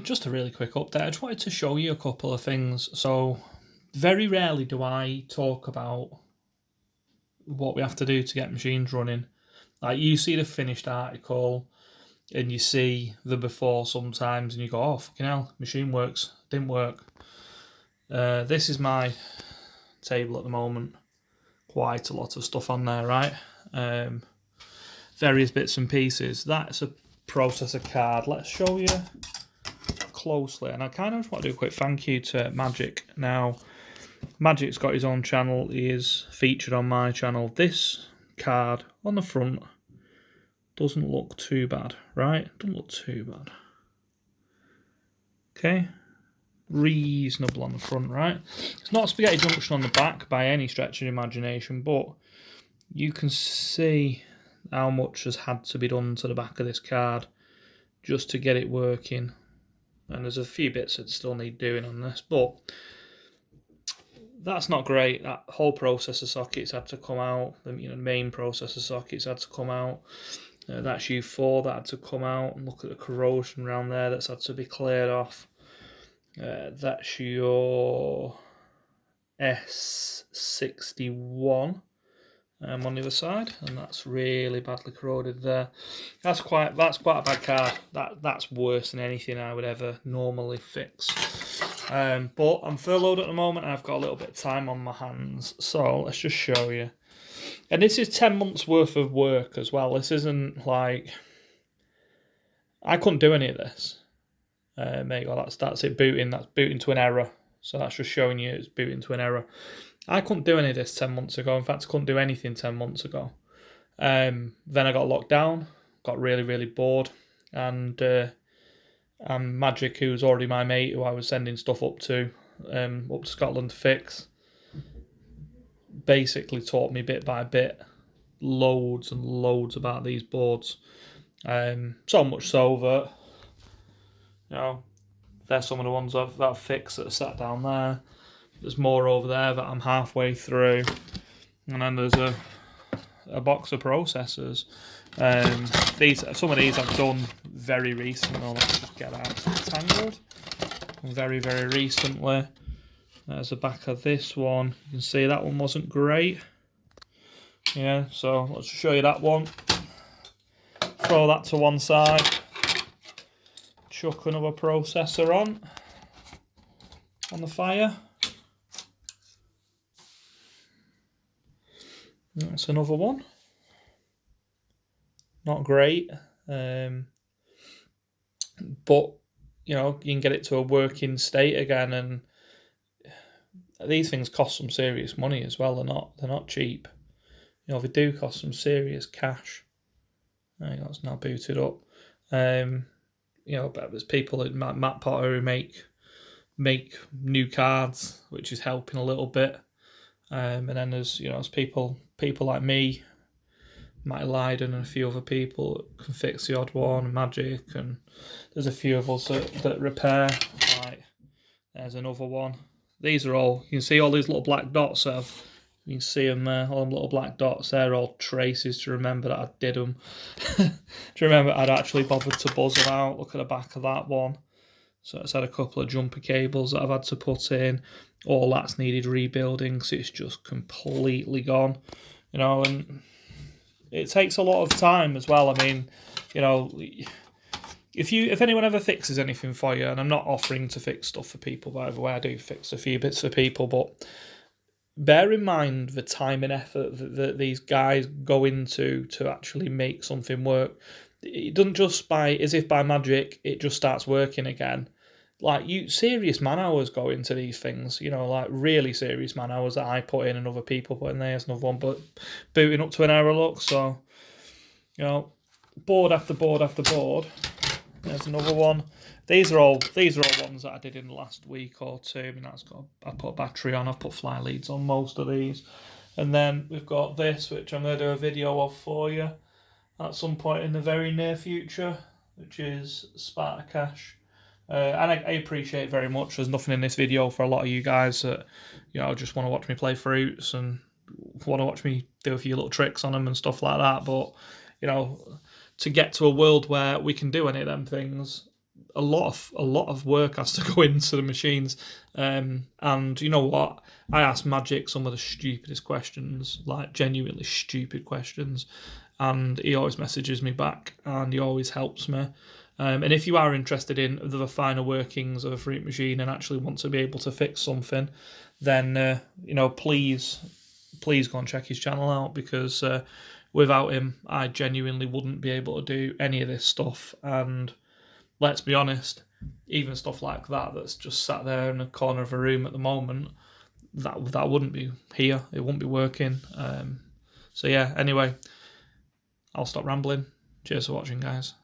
Just a really quick update. I just wanted to show you a couple of things. So, very rarely do I talk about what we have to do to get machines running. Like, you see the finished article and you see the before sometimes, and you go, oh, fucking hell, machine works, didn't work. This is my table at the moment. Quite a lot of stuff on there, right? Various bits and pieces. That's a processor card. Let's show you closely, and I kind of just want to do a quick thank you to Magik. Now, Magik's got his own channel. He is featured on my channel. This card on the front doesn't look too bad, right? Doesn't look too bad. Okay, reasonable on the front, right? It's not a spaghetti junction on the back by any stretch of imagination, but you can see how much has had to be done to the back of this card just to get it working. And there's a few bits that still need doing on this, but that's not great. That whole processor socket's had to come out. The main processor socket's had to come out. That's U4 that had to come out. And look at the corrosion around there that's had to be cleared off. That's your S61 on the other side, and that's really badly corroded there. That's quite a bad card. That's worse than anything I would ever normally fix. But I'm furloughed at the moment. I've got a little bit of time on my hands, so let's just show you. And this is 10 months worth of work as well. This isn't like I couldn't do any of this. There you go. That's it booting. That's booting to an error. So that's just showing you it's booting to an error. I couldn't do any of this 10 months ago. In fact, I couldn't do anything 10 months ago. Then I got locked down, got really, really bored, and Magik, who was already my mate, who I was sending stuff up to Scotland to fix, basically taught me bit by bit loads and loads about these boards. So much so that, there's some of the ones that I've fixed that are sat down there. There's more over there that I'm halfway through. And then there's a box of processors. Some of these I've done very recently. Let's just get out tangled. Very, very recently. There's the back of this one. You can see that one wasn't great. Yeah, so let's show you that one. Throw that to one side. Chuck another processor on the fire. That's another one. Not great, but you can get it to a working state again, and these things cost some serious money as well. They're not cheap. They do cost some serious cash. There you go, it's now booted up. But there's people like Matt Potter who make new cards, which is helping a little bit. And then there's people like me, Matty Lydon, and a few other people that can fix the odd one, Magik, and there's a few of us that repair. Right, there's another one. These are all, you can see all these little black dots. You can see them there, all them little black dots. They're all traces to remember that I did them. To remember I'd actually bothered to buzz them out. Look at the back of that one. So it's had a couple of jumper cables that I've had to put in. All that's needed rebuilding, so it's just completely gone. And it takes a lot of time as well. I mean, if anyone ever fixes anything for you, and I'm not offering to fix stuff for people, by the way, I do fix a few bits for people, but bear in mind the time and effort that these guys go into to actually make something work. It doesn't just as if by magic it just starts working again. Like, serious man hours go into these things, like really serious man hours that I put in and other people put in. There's another one, but booting up to an error, look. So, board after board after board. There's another one. These are all ones that I did in the last week or two. I mean, I put a battery on. I've put fly leads on most of these, and then we've got this, which I'm going to do a video of for you at some point in the very near future, which is Spartacash. And I appreciate very much. There's nothing in this video for a lot of you guys that just want to watch me play fruits and want to watch me do a few little tricks on them and stuff like that. But to get to a world where we can do any of them things, a lot of work has to go into the machines. And you know what? I ask Magik some of the stupidest questions, like genuinely stupid questions, and he always messages me back, and he always helps me. And if you are interested in the finer workings of a fruit machine and actually want to be able to fix something, then please go and check his channel out, because without him, I genuinely wouldn't be able to do any of this stuff. And let's be honest, even stuff like that's just sat there in a corner of a room at the moment, that wouldn't be here. It wouldn't be working. So yeah, anyway, I'll stop rambling. Cheers for watching, guys.